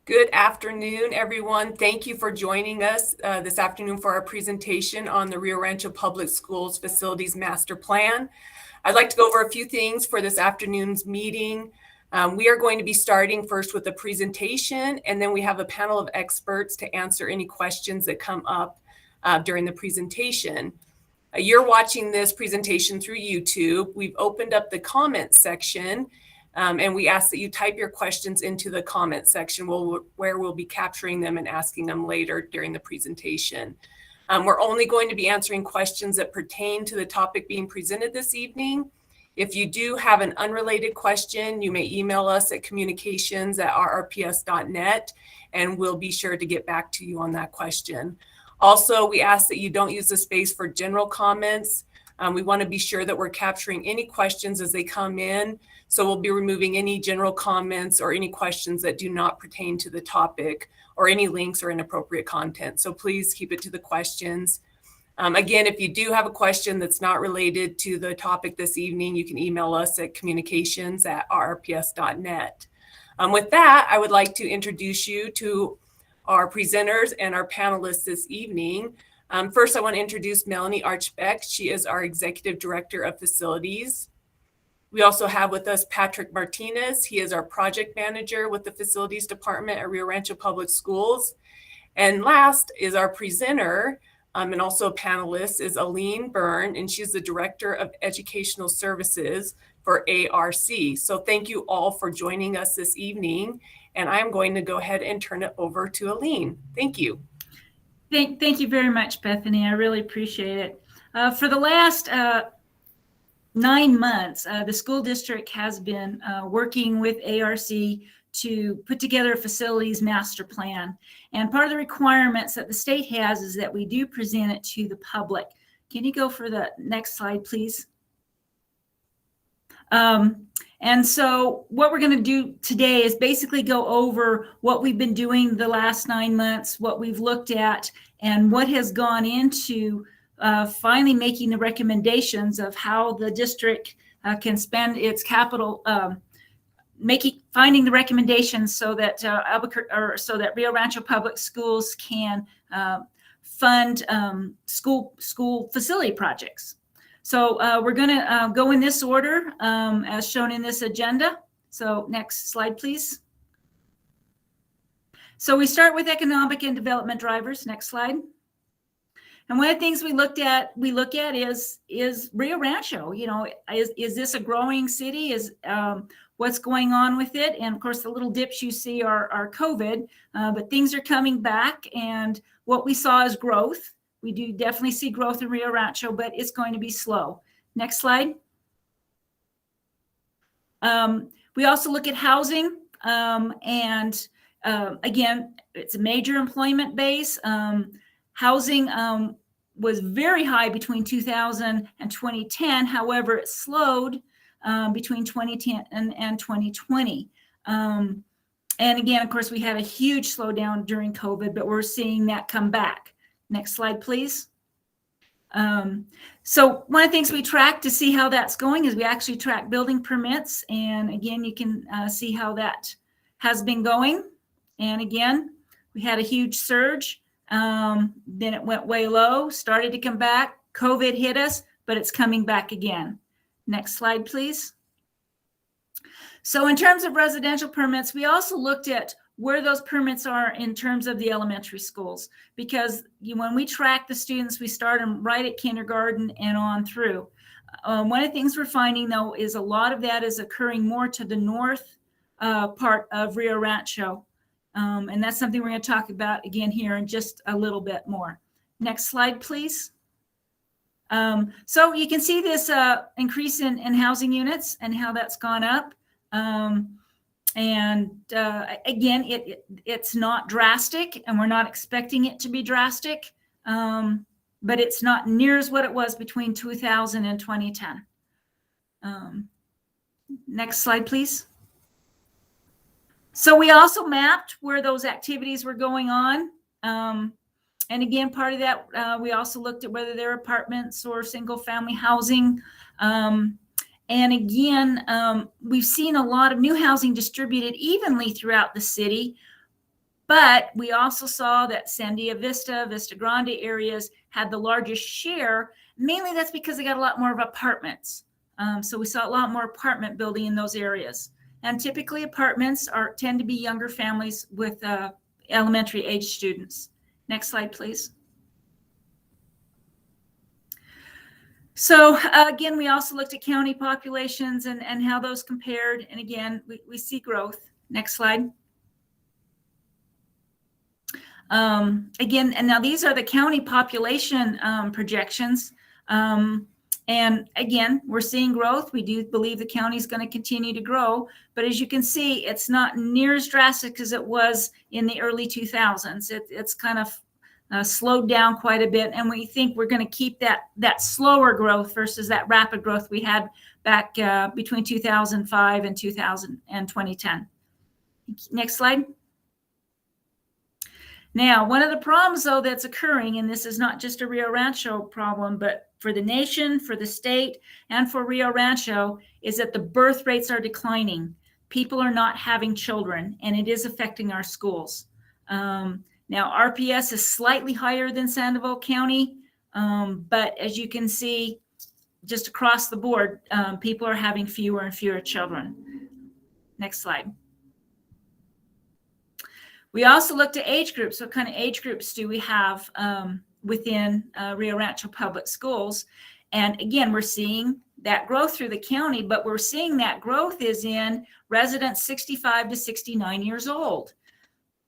Good afternoon, everyone. Thank you for joining us this afternoon for our presentation on the Rio Rancho Public Schools Facilities Master Plan. I'd like to go over a few things for this afternoon's meeting. We are going to be starting first with a presentation, and then we have a panel of experts to answer any questions that come up during the presentation. You're watching this presentation through YouTube. We've opened up the comments section. And we ask that you type your questions into the comment section where we'll be capturing them and asking them later during the presentation. We're only going to be answering questions that pertain to the topic being presented this evening. If you do have an unrelated question, you may email us at communications@rrps.net, and we'll be sure to get back to you on that question. Also, we ask that you don't use the space for general comments. We want to be sure that we're capturing any questions as they come in. So we'll be removing any general comments or any questions that do not pertain to the topic or any links or inappropriate content. So please keep it to the questions. Again, if you do have a question that's not related to the topic this evening, you can email us at communications@rrps.net. With that, I would like to introduce you to our presenters and our panelists this evening. First, I want to introduce Melanie Archbeck. She is our Executive Director of Facilities. We also have with us Patrick Martinez. He is our Project Manager with the Facilities Department at Rio Rancho Public Schools. And last is our presenter and also a panelist is Aline Byrne, and she's the Director of Educational Services for ARC. So thank you all for joining us this evening. And I'm going to go ahead and turn it over to Aline. Thank you. Thank you very much, Bethany. I really appreciate it. For the last 9 months, the school district has been working with ARC to put together a facilities master plan. And part of the requirements that the state has is that we do present it to the public. Can you go for the next slide, please? And so what we're going to do today is basically go over what we've been doing the last 9 months, what we've looked at, and what has gone into finally making the recommendations of how the district can spend its capital, finding the recommendations so that so that Rio Rancho Public Schools can fund school facility projects. So we're going to go in this order as shown in this agenda. So next slide, please. So we start with economic and development drivers. Next slide. And one of the things we look at is Rio Rancho. You know, is this a growing city? Is what's going on with it? And of course, the little dips you see are COVID, but things are coming back. And what we saw is growth. We do definitely see growth in Rio Rancho, but it's going to be slow. Next slide. We also look at housing, and again, it's a major employment base. Housing was very high between 2000 and 2010. However, it slowed between 2010 and 2020. And again, of course, we had a huge slowdown during COVID, but we're seeing that come back. Next slide, please. So one of the things we track to see how that's going is we actually track building permits. And again, you can see how that has been going. And again, we had a huge surge. Then it went way low, started to come back. COVID hit us, but it's coming back again. Next slide, please. So in terms of residential permits, we also looked at where those permits are in terms of the elementary schools, because when we track the students, we start them right at kindergarten and on through. One of the things we're finding, though, is a lot of that is occurring more to the north part of Rio Rancho. And that's something we're going to talk about again here in just a little bit more. Next slide, please. So you can see this increase in housing units and how that's gone up. And again, it's not drastic, and we're not expecting it to be drastic, but it's not near as what it was between 2000 and 2010. Next slide, please. So we also mapped where those activities were going on. And again, part of that, we also looked at whether they're apartments or single family housing. And again, we've seen a lot of new housing distributed evenly throughout the city. But we also saw that Sandia Vista, Vista Grande areas had the largest share. Mainly that's because they got a lot more of apartments. So we saw a lot more apartment building in those areas. And typically apartments tend to be younger families with elementary age students. Next slide, please. So again, we also looked at county populations and how those compared. And again, we see growth. Next slide. Again, and now these are the county population projections. And again, we're seeing growth. We do believe the county is going to continue to grow. But as you can see, it's not near as drastic as it was in the early 2000s. It's kind of slowed down quite a bit. And we think we're going to keep that slower growth versus that rapid growth we had back between 2005 and 2010. Next slide. Now, one of the problems, though, that's occurring, and this is not just a Rio Rancho problem, but for the nation, for the state, and for Rio Rancho, is that the birth rates are declining. People are not having children, and it is affecting our schools. Now, RPS is slightly higher than Sandoval County, but as you can see, just across the board, people are having fewer and fewer children. Next slide. We also looked at age groups. What kind of age groups do we have within Rio Rancho Public Schools? And again, we're seeing that growth through the county, but we're seeing that growth is in residents 65 to 69 years old.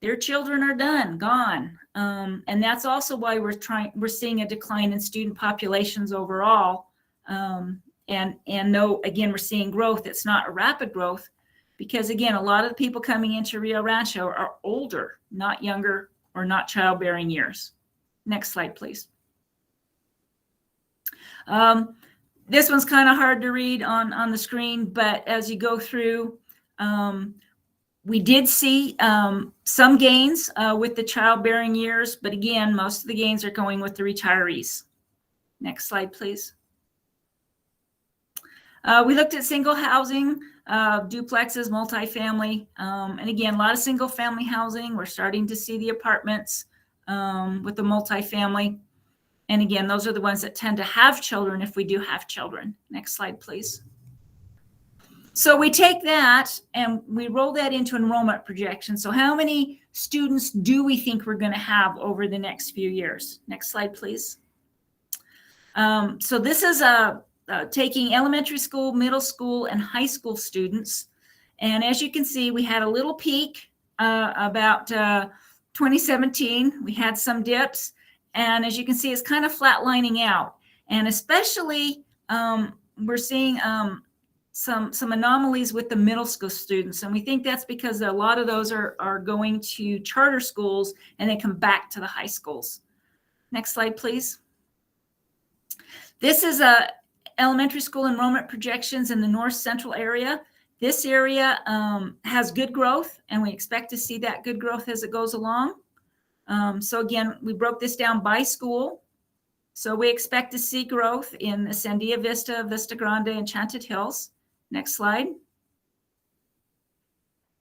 Their children are gone. And that's also why we're seeing a decline in student populations overall. And though, again, we're seeing growth, it's not a rapid growth. Because again, a lot of the people coming into Rio Rancho are older, not younger or not childbearing years. Next slide, please. This one's kind of hard to read on the screen, but as you go through, we did see some gains with the childbearing years, but again, most of the gains are going with the retirees. Next slide, please. We looked at single housing, duplexes, multifamily, and again, a lot of single family housing. We're starting to see the apartments with the multifamily. And again, those are the ones that tend to have children if we do have children. Next slide, please. So we take that and we roll that into enrollment projection. So how many students do we think we're going to have over the next few years? Next slide, please. So this is taking elementary school, middle school, and high school students. And as you can see, we had a little peak about 2017. We had some dips. And as you can see, it's kind of flatlining out. And especially, we're seeing some anomalies with the middle school students. And we think that's because a lot of those are going to charter schools and they come back to the high schools. Next slide, please. This is a elementary school enrollment projections in the north central area. This area has good growth, and we expect to see that good growth as it goes along. So again, we broke this down by school. So we expect to see growth in the Sandia Vista, Vista Grande, and Enchanted Hills. Next slide.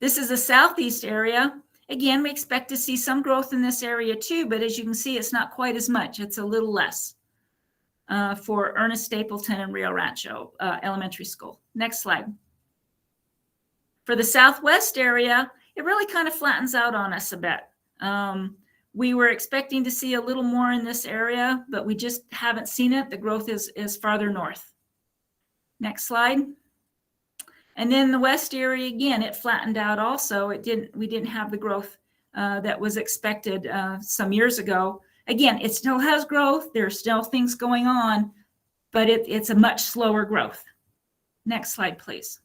This is the southeast area. Again, we expect to see some growth in this area too, but as you can see, it's not quite as much. It's a little less for Ernest Stapleton and Rio Rancho Elementary School. Next slide. For the southwest area, it really kind of flattens out on us a bit. We were expecting to see a little more in this area, but we just haven't seen it. The growth is farther north. Next slide. And then the west area, again, it flattened out also. We didn't have the growth that was expected some years ago. Again, it still has growth. There are still things going on, but it's a much slower growth. Next slide, please.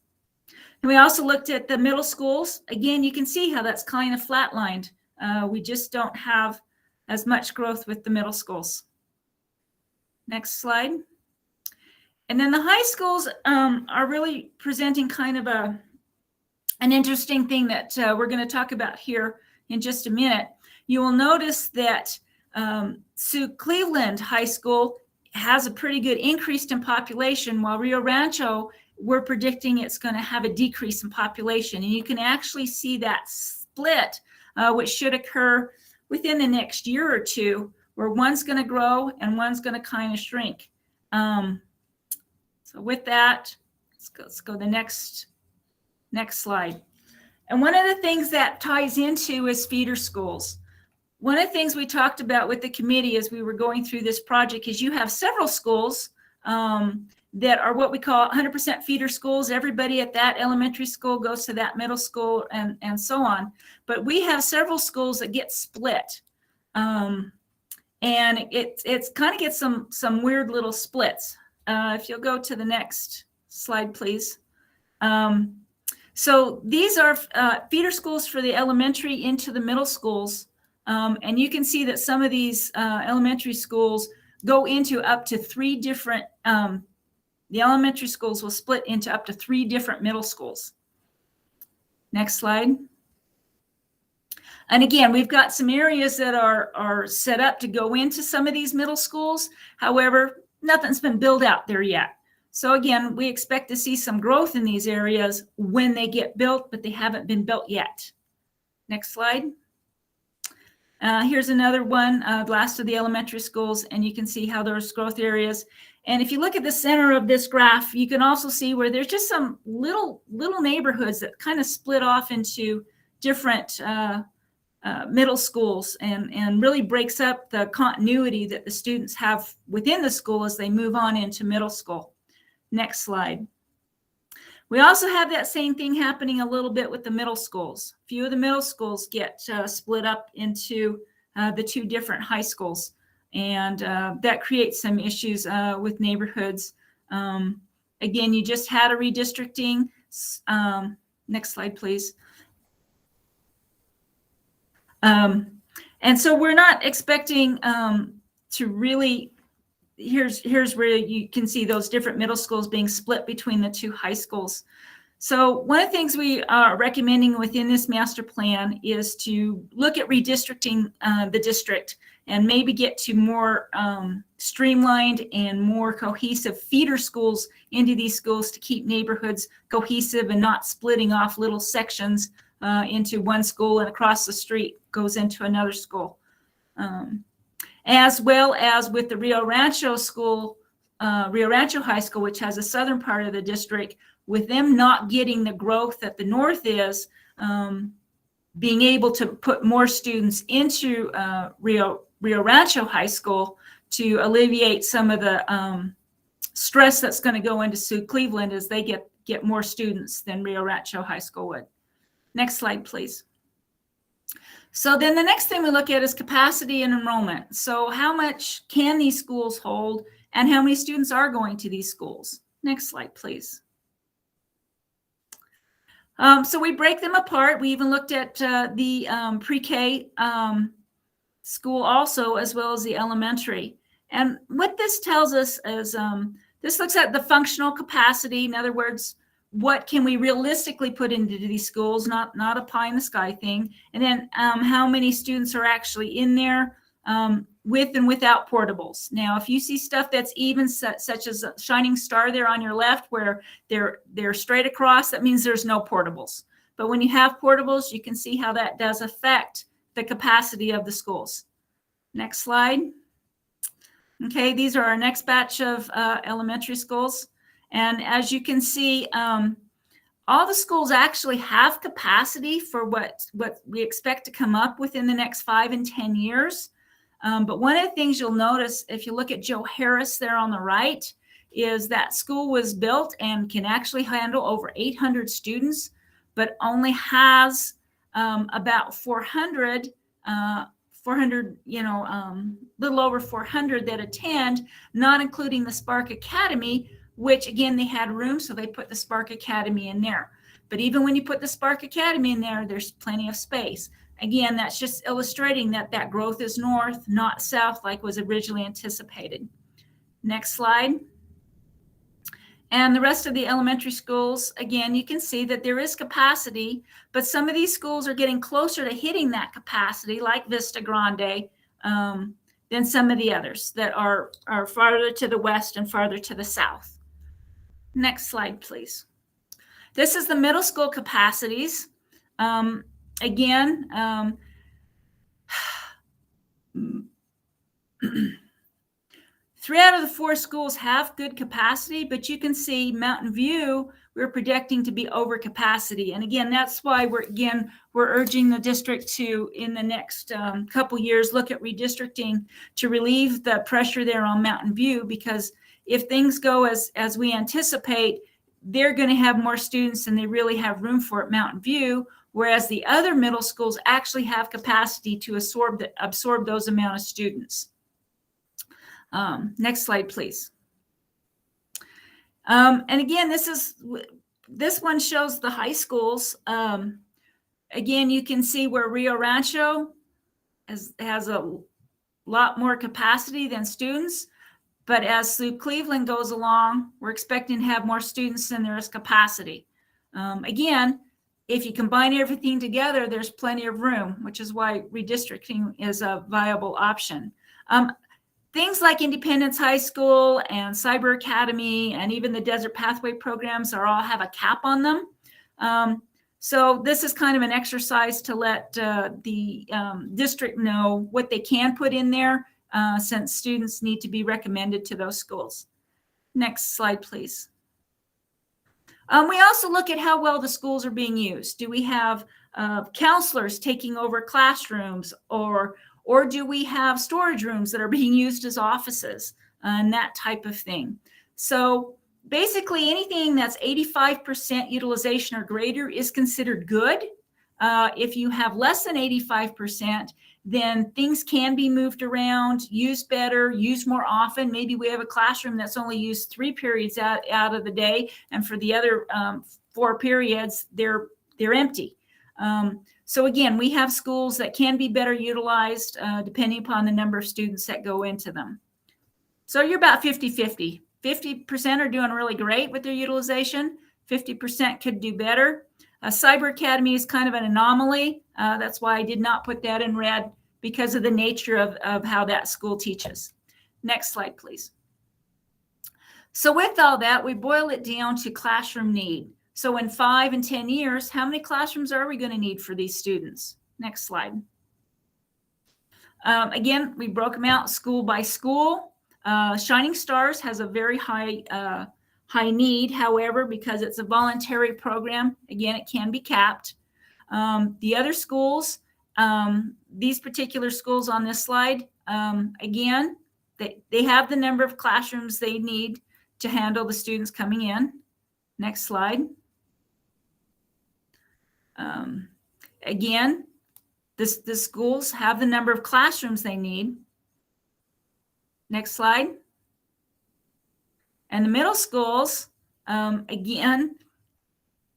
And we also looked at the middle schools. Again, you can see how that's kind of flatlined. We just don't have as much growth with the middle schools. Next slide. And then the high schools are really presenting kind of an interesting thing that we're going to talk about here in just a minute. You will notice that Sioux Cleveland High School has a pretty good increase in population, while Rio Rancho, we're predicting it's going to have a decrease in population. And you can actually see that split which should occur within the next year or two, where one's going to grow and one's going to kind of shrink. So with that, let's go to the next slide. And one of the things that ties into is feeder schools. One of the things we talked about with the committee as we were going through this project is you have several schools that are what we call 100% feeder schools. Everybody at that elementary school goes to that middle school and so on. But we have several schools that get split. And it's kind of gets some weird little splits. If you'll go to the next slide, please. So these are feeder schools for the elementary into the middle schools. And you can see that some of these elementary schools go into up to 3 different, the elementary schools will split into up to 3 different middle schools. Next slide. And again, we've got some areas that are set up to go into some of these middle schools. However, nothing's been built out there yet. So again, we expect to see some growth in these areas when they get built, but they haven't been built yet. Next slide. Here's another one, last of the elementary schools, and you can see how there's growth areas. And if you look at the center of this graph, you can also see where there's just some little neighborhoods that kind of split off into different middle schools and really breaks up the continuity that the students have within the school as they move on into middle school. Next slide. We also have that same thing happening a little bit with the middle schools. A few of the middle schools get split up into the 2 different high schools, and that creates some issues with neighborhoods. Again, you just had a redistricting. Next slide, please. And so we're not expecting to really, here's where you can see those different middle schools being split between the 2 high schools. So one of the things we are recommending within this master plan is to look at redistricting the district and maybe get to more streamlined and more cohesive feeder schools into these schools to keep neighborhoods cohesive and not splitting off little sections into one school and across the street goes into another school. As well as with the Rio Rancho school, Rio Rancho High School, which has a southern part of the district, with them not getting the growth that the north is, being able to put more students into Rio Rancho High School to alleviate some of the stress that's going to go into Sioux Cleveland as they get more students than Rio Rancho High School would. Next slide, please. So then the next thing we look at is capacity and enrollment. So how much can these schools hold and how many students are going to these schools? Next slide, please. So we break them apart. We even looked at the pre-K school also, as well as the elementary. And what this tells us is this looks at the functional capacity. In other words, what can we realistically put into these schools, not a pie in the sky thing. And then how many students are actually in there with and without portables. Now, if you see stuff that's even such as a shining star there on your left where they're straight across, that means there's no portables. But when you have portables, you can see how that does affect the capacity of the schools. Next slide. Okay, these are our next batch of elementary schools. And as you can see, all the schools actually have capacity for what we expect to come up within the next 5 and 10 years. But one of the things you'll notice, if you look at Joe Harris there on the right, is that school was built and can actually handle over 800 students, but only has about 400, little over 400 that attend, not including the Spark Academy, which again, they had room, so they put the Spark Academy in there. But even when you put the Spark Academy in there, there's plenty of space. Again, that's just illustrating that growth is north, not south, like was originally anticipated. Next slide. And the rest of the elementary schools, again, you can see that there is capacity, but some of these schools are getting closer to hitting that capacity, like Vista Grande, than some of the others that are farther to the west and farther to the south. Next slide, please. This is the middle school capacities. again, 3 out of the 4 schools have good capacity, but you can see Mountain View, we're projecting to be over capacity. And again, that's why we're urging the district to, in the next couple years, look at redistricting to relieve the pressure there on Mountain View, because if things go as we anticipate, they're going to have more students than they really have room for at Mountain View, whereas the other middle schools actually have capacity to absorb those amount of students. Next slide, please. And again, this one shows the high schools. Again, you can see where Rio Rancho has a lot more capacity than students, but as Sioux Cleveland goes along, we're expecting to have more students than there is capacity. Again, if you combine everything together, there's plenty of room, which is why redistricting is a viable option. Things like Independence High School and Cyber Academy and even the Desert Pathway programs all have a cap on them. So this is kind of an exercise to let the district know what they can put in there, since students need to be recommended to those schools. Next slide, please. We also look at how well the schools are being used. Do we have counselors taking over classrooms, or do we have storage rooms that are being used as offices, and that type of thing? So basically anything that's 85% utilization or greater is considered good. If you have less than 85%, then things can be moved around, used better, used more often. Maybe we have a classroom that's only used 3 periods out of the day, and for the other 4 periods, they're empty. So again, we have schools that can be better utilized depending upon the number of students that go into them. So you're about 50-50. 50% are doing really great with their utilization. 50% could do better. Cyber Academy is kind of an anomaly. That's why I did not put that in red, because of the nature of how that school teaches. Next slide, please. So with all that, we boil it down to classroom need. So in 5 and 10 years, how many classrooms are we going to need for these students? Next slide. Again, we broke them out school by school. Shining Stars has a very high need. However, because it's a voluntary program, again, it can be capped. The other schools, these particular schools on this slide, again, they have the number of classrooms they need to handle the students coming in. Next slide. Again, the schools have the number of classrooms they need. Next slide. And the middle schools, again,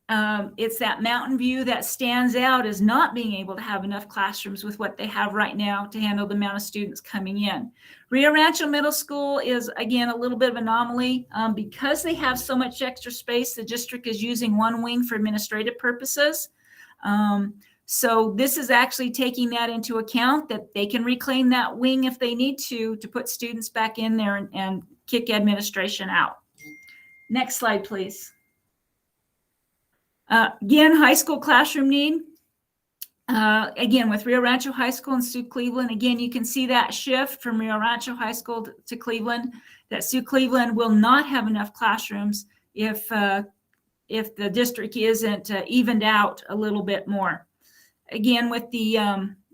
it's that Mountain View that stands out as not being able to have enough classrooms with what they have right now to handle the amount of students coming in. Rio Rancho Middle School is, again, a little bit of an anomaly. Because they have so much extra space, the district is using one wing for administrative purposes. So this is actually taking that into account, that they can reclaim that wing if they need to put students back in there and kick administration out. Next slide, please. Again, high school classroom need. Again, with Rio Rancho High School and Sioux Cleveland, again, you can see that shift from Rio Rancho High School to Cleveland, that Sioux Cleveland will not have enough classrooms if the district isn't evened out a little bit more. Again, with the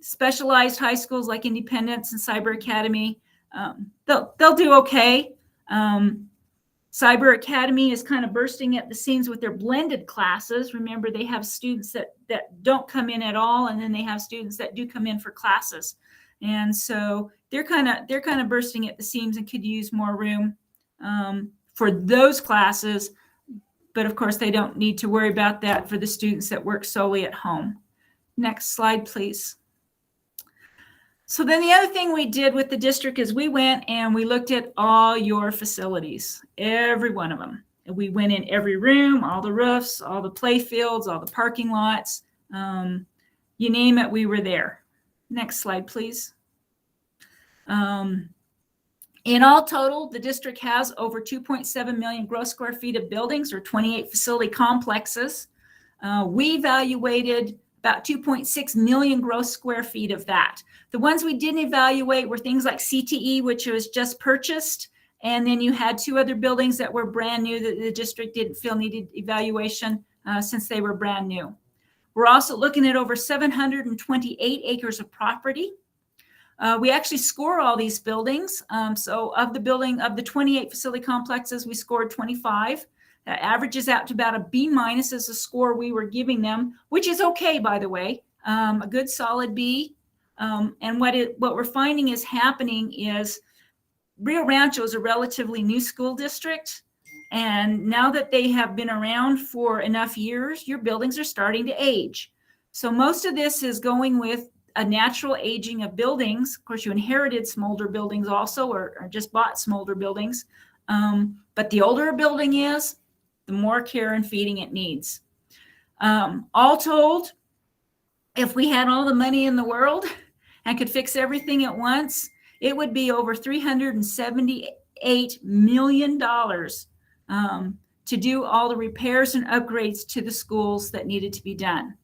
specialized high schools like Independence and Cyber Academy, they'll do okay. Cyber Academy is kind of bursting at the seams with their blended classes. Remember, they have students that don't come in at all, and then they have students that do come in for classes. And so they're kind of bursting at the seams and could use more room for those classes. But of course, they don't need to worry about that for the students that work solely at home. Next slide, please. So then the other thing we did with the district is we went and we looked at all your facilities, every one of them. And we went in every room, all the roofs, all the play fields, all the parking lots. You name it, we were there. Next slide, please. In all total, the district has over 2.7 million gross square feet of buildings, or 28 facility complexes. We evaluated about 2.6 million gross square feet of that. The ones we didn't evaluate were things like CTE, which was just purchased. And then you had 2 other buildings that were brand new that the district didn't feel needed evaluation since they were brand new. We're also looking at over 728 acres of property. We actually score all these buildings. So of the 28 facility complexes, we scored 25. That averages out to about a B- as a score we were giving them, which is okay, by the way, a good solid B. And what we're finding is happening is Rio Rancho is a relatively new school district. And now that they have been around for enough years, your buildings are starting to age. So most of this is going with a natural aging of buildings. Of course, you inherited smolder buildings also, or just bought smolder buildings. But the older a building is, the more care and feeding it needs. All told, if we had all the money in the world and could fix everything at once, it would be over $378 million to do all the repairs and upgrades to the schools that needed to be done.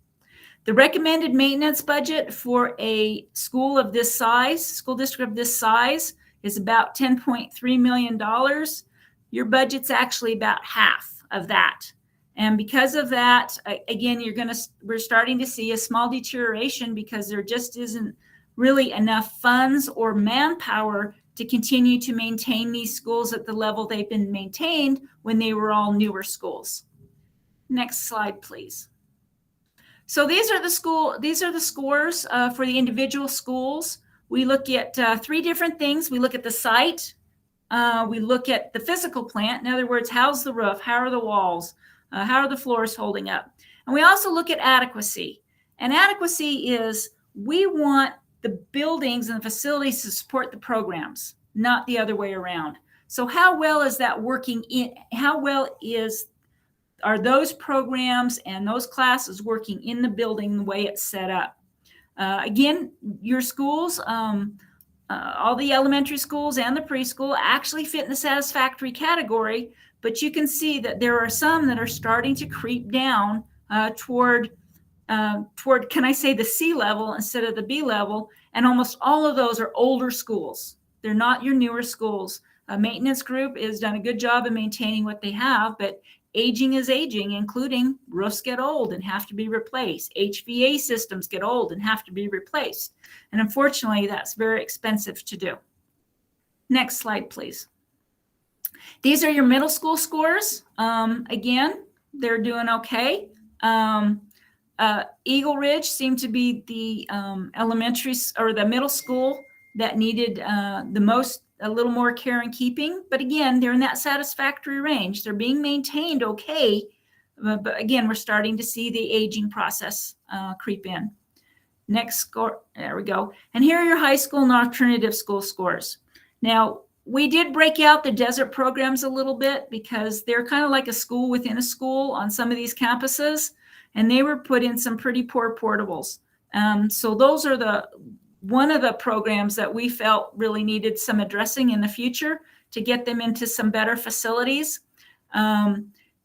The recommended maintenance budget for a school of this size, school district of this size, is about $10.3 million. Your budget's actually about half of that. And because of that, again, we're starting to see a small deterioration because there just isn't really enough funds or manpower to continue to maintain these schools at the level they've been maintained when they were all newer schools. Next slide, please. So these are the scores for the individual schools. We look at 3 different things. We look at the site. We look at the physical plant. In other words, how's the roof? How are the walls? How are the floors holding up? And we also look at adequacy. And adequacy is we want the buildings and the facilities to support the programs, not the other way around. So how well is that working in? How well are those programs and those classes working in the building the way it's set up? Again, your schools, all the elementary schools and the preschool actually fit in the satisfactory category, but you can see that there are some that are starting to creep down toward, can I say, the C level instead of the B level, and almost all of those are older schools. They're not your newer schools. A maintenance group has done a good job of maintaining what they have, but aging is aging, including roofs get old and have to be replaced. HVA systems get old and have to be replaced. And unfortunately, that's very expensive to do. Next slide, please. These are your middle school scores. Again, they're doing okay. Eagle Ridge seemed to be the elementary or the middle school that needed a little more care and keeping. But again, they're in that satisfactory range. They're being maintained okay. But again, we're starting to see the aging process creep in. Next score, there we go. And here are your high school and alternative school scores. Now, we did break out the desert programs a little bit because they're kind of like a school within a school on some of these campuses. And they were put in some pretty poor portables. So those are one of the programs that we felt really needed some addressing in the future to get them into some better facilities.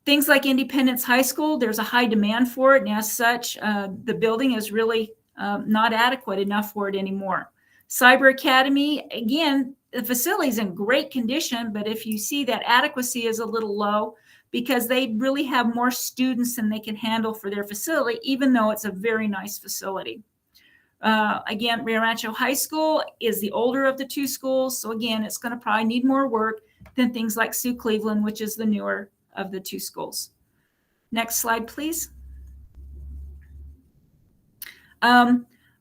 Things like Independence High School, there's a high demand for it. And as such, the building is really not adequate enough for it anymore. Cyber Academy, again, the facility is in great condition, but if you see that adequacy is a little low because they really have more students than they can handle for their facility, even though it's a very nice facility. Again, Rio Rancho High School is the older of the 2 schools. So again, it's going to probably need more work than things like Sioux Cleveland, which is the newer of the 2 schools. Next slide, please.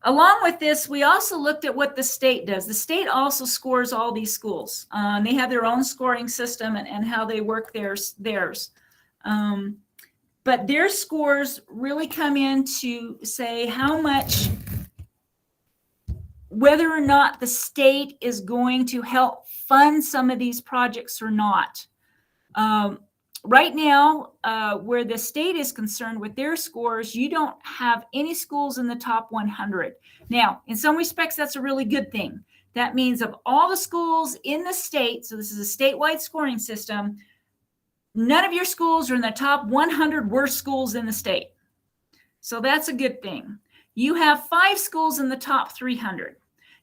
Along with this, we also looked at what the state does. The state also scores all these schools. They have their own scoring system and how they work theirs. But their scores really come in to say how much, whether or not the state is going to help fund some of these projects or not. Right now, where the state is concerned with their scores, you don't have any schools in the top 100. Now, in some respects, that's a really good thing. That means of all the schools in the state, so this is a statewide scoring system, none of your schools are in the top 100 worst schools in the state. So that's a good thing. You have 5 schools in the top 300.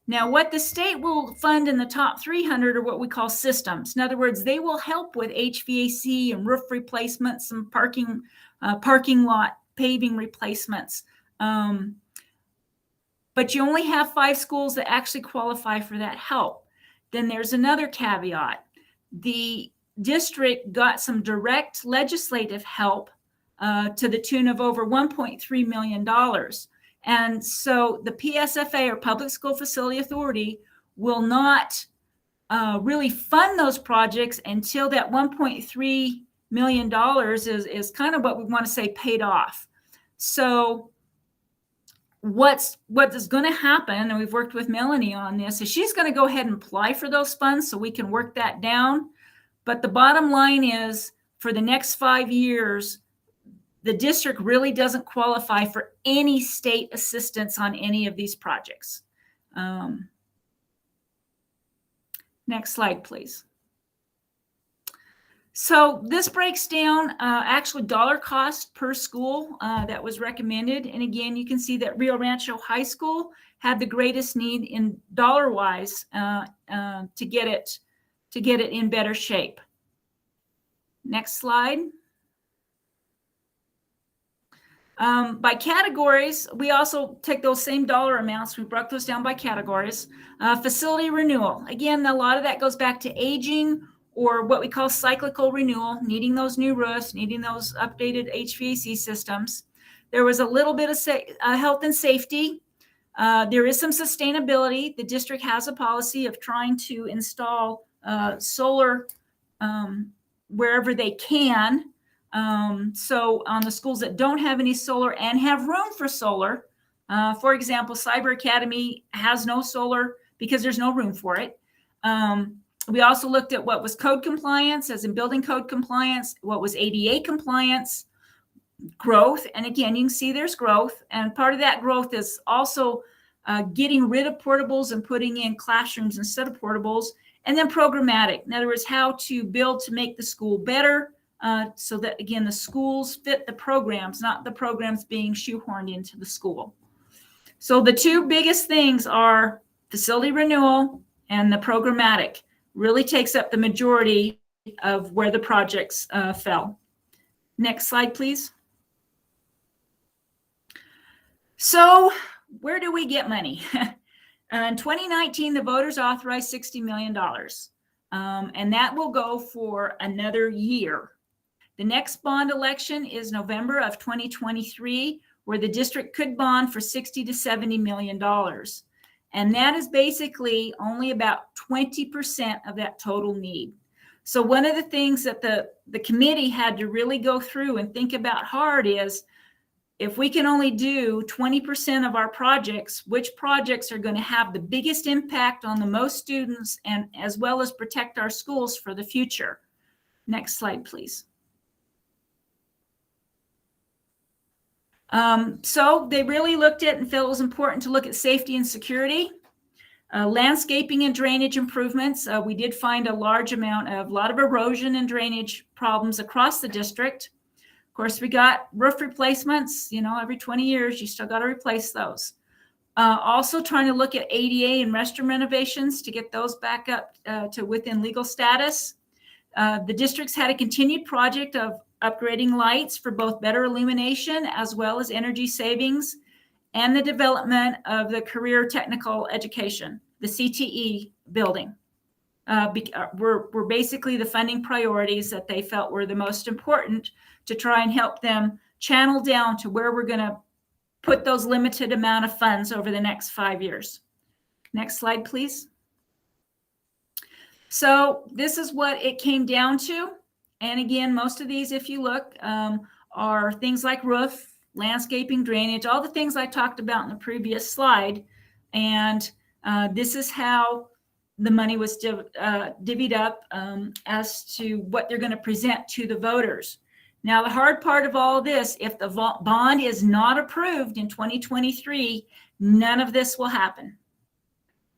Now, what the state will fund in the top 300 are what we call systems. In other words, they will help with HVAC and roof replacements and parking lot paving replacements. But you only have 5 schools that actually qualify for that help. Then there's another caveat. The district got some direct legislative help to the tune of over $1.3 million. And so the PSFA, or Public School Facility Authority, will not really fund those projects until that $1.3 million is kind of what we want to say paid off. So what is going to happen, and we've worked with Melanie on this, is she's going to go ahead and apply for those funds so we can work that down. But the bottom line is, for the next 5 years, the district really doesn't qualify for any state assistance on any of these projects. Next slide, please. So this breaks down actually dollar cost per school that was recommended. And again, you can see that Rio Rancho High School had the greatest need in dollar-wise to get it in better shape. Next slide. By categories, we also take those same dollar amounts. We broke those down by categories. Facility renewal. Again, a lot of that goes back to aging, or what we call cyclical renewal, needing those new roofs, needing those updated HVAC systems. There was a little bit of health and safety. There is some sustainability. The district has a policy of trying to install solar wherever they can. So on the schools that don't have any solar and have room for solar, for example, Cyber Academy has no solar because there's no room for it. We also looked at what was code compliance, as in building code compliance, what was ADA compliance, growth. And again, you can see there's growth. And part of that growth is also getting rid of portables and putting in classrooms instead of portables. And then programmatic. In other words, how to build to make the school better so that, again, the schools fit the programs, not the programs being shoehorned into the school. So the two biggest things are facility renewal and the programmatic. Really takes up the majority of where the projects fell. Next slide, please. So where do we get money? In 2019, the voters authorized $60 million, and that will go for another year. The next bond election is November of 2023, where the district could bond for $60 to $70 million. And that is basically only about 20% of that total need. So one of the things that the committee had to really go through and think about hard is, if we can only do 20% of our projects, which projects are going to have the biggest impact on the most students, and as well as protect our schools for the future? Next slide, please. So they really looked at and felt it was important to look at safety and security, landscaping and drainage improvements. We did find a lot of erosion and drainage problems across the district. Of course, we got roof replacements. You know, every 20 years, you still got to replace those. Also trying to look at ADA and restroom renovations to get those back up to within legal status. The district's had a continued project of upgrading lights for both better illumination as well as energy savings, and the development of the career technical education, the CTE building. Were basically the funding priorities that they felt were the most important to try and help them channel down to where we're going to put those limited amount of funds over the next 5 years. Next slide, please. So this is what it came down to. And again, most of these, if you look, are things like roof, landscaping, drainage, all the things I talked about in the previous slide. And this is how the money was divvied up as to what they're going to present to the voters. Now, the hard part of all this, if the bond is not approved in 2023, none of this will happen.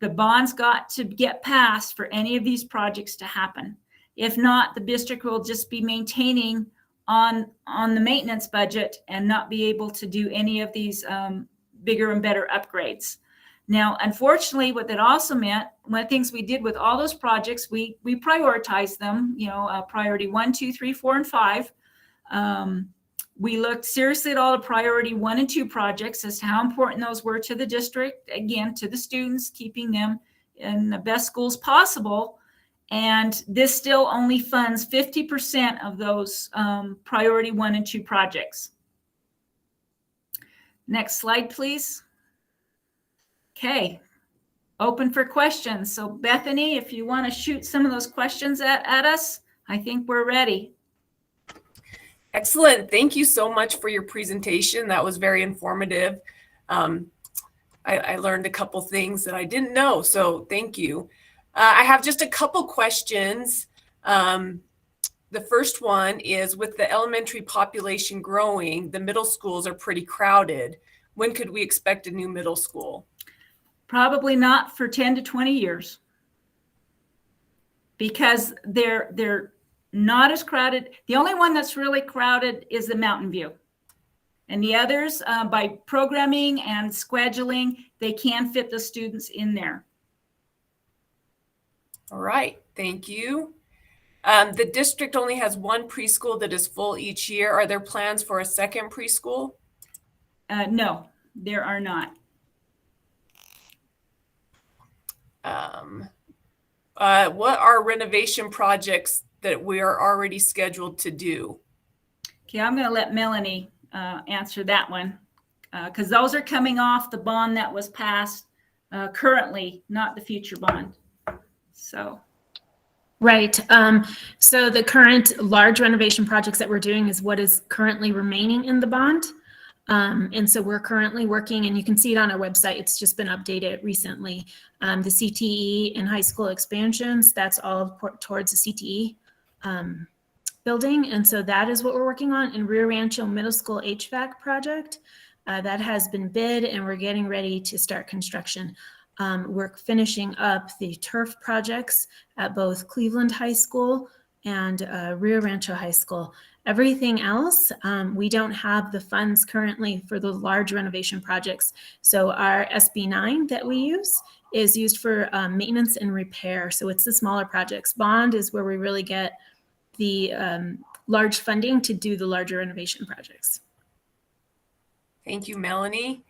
The bond's got to get passed for any of these projects to happen. If not, the district will just be maintaining on the maintenance budget and not be able to do any of these bigger and better upgrades. Now, unfortunately, what that also meant, one of the things we did with all those projects, we prioritized them, priority 1, 2, 3, 4, and 5. We looked seriously at all the priority 1 and 2 projects as to how important those were to the district, again, to the students, keeping them in the best schools possible. And this still only funds 50% of those priority 1 and 2 projects. Next slide, please. Okay, open for questions. So Bethany, if you want to shoot some of those questions at us, I think we're ready. Excellent. Thank you so much for your presentation. That was very informative. I learned a couple things that I didn't know, so thank you. I have just a couple questions. The first one is, with the elementary population growing, the middle schools are pretty crowded. When could we expect a new middle school? Probably not for 10 to 20 years, because they're not as crowded. The only one that's really crowded is the Mountain View. And the others, by programming and scheduling, they can fit the students in there. All right, thank you. The district only has 1 preschool that is full each year. Are there plans for a second preschool? No, there are not. What are renovation projects that we are already scheduled to do? Okay, I'm going to let Melanie answer that one, because those are coming off the bond that was passed currently, not the future bond. So. Right. So the current large renovation projects that we're doing is what is currently remaining in the bond. And so we're currently working, and you can see it on our website. It's just been updated recently. The CTE and high school expansions, that's all towards the CTE building. And so that is what we're working on. In Rio Rancho Middle School HVAC project, that has been bid, and we're getting ready to start construction. We're finishing up the turf projects at both Cleveland High School and Rio Rancho High School. Everything else, we don't have the funds currently for the large renovation projects. So our SB9 that we use is used for maintenance and repair. So it's the smaller projects. Bond is where we really get the large funding to do the larger renovation projects. Thank you, Melanie.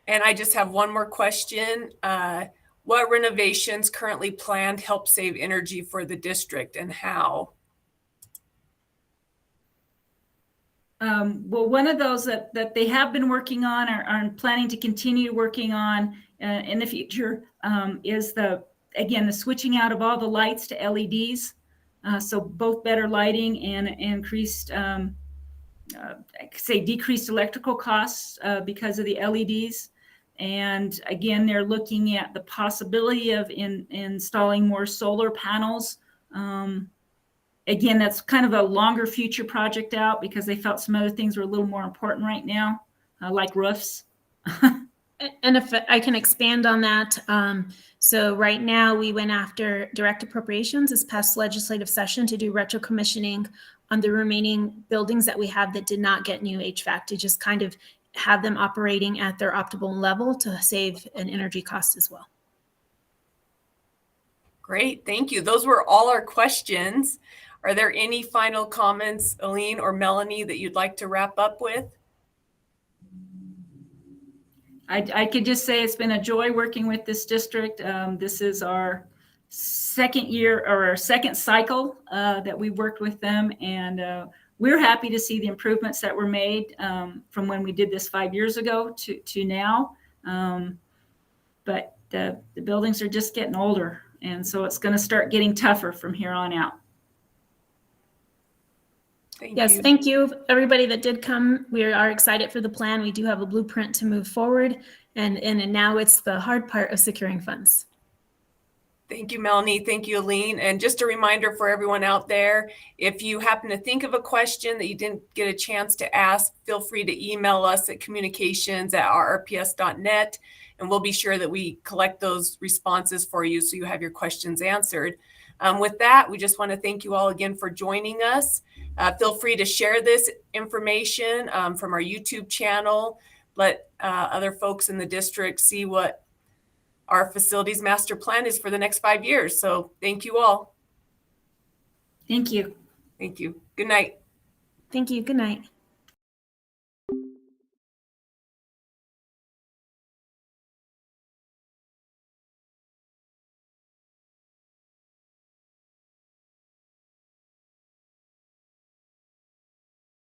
And I just have one more question. What renovations currently planned help save energy for the district, and how? Well, one of those that they have been working on, are planning to continue working on in the future, is the switching out of all the lights to LEDs. So both better lighting and increased, decreased electrical costs because of the LEDs. And again, they're looking at the possibility of installing more solar panels. Again, that's kind of a longer future project out, because they felt some other things were a little more important right now, like roofs. And if I can expand on that. So right now we went after direct appropriations this past legislative session to do retro commissioning on the remaining buildings that we have that did not get new HVAC, to just kind of have them operating at their optimal level to save an energy cost as well. Great, thank you. Those were all our questions. Are there any final comments, Aline or Melanie, that you'd like to wrap up with? I could just say it's been a joy working with this district. This is our second year, or our second cycle that we worked with them, and we're happy to see the improvements that were made from when we did this 5 years ago to now. But the buildings are just getting older, and so it's going to start getting tougher from here on out. Thank you, everybody that did come. We are excited for the plan. We do have a blueprint to move forward, and now it's the hard part of securing funds. Thank you, Melanie. Thank you, Aline. And just a reminder for everyone out there, if you happen to think of a question that you didn't get a chance to ask, feel free to email us at communications@rrps.net, and we'll be sure that we collect those responses for you so you have your questions answered. With that, we just want to thank you all again for joining us. Feel free to share this information from our YouTube channel. Let other folks in the district see what our facilities master plan is for the next 5 years. So thank you all. Thank you. Thank you. Good night. Thank you. Good night.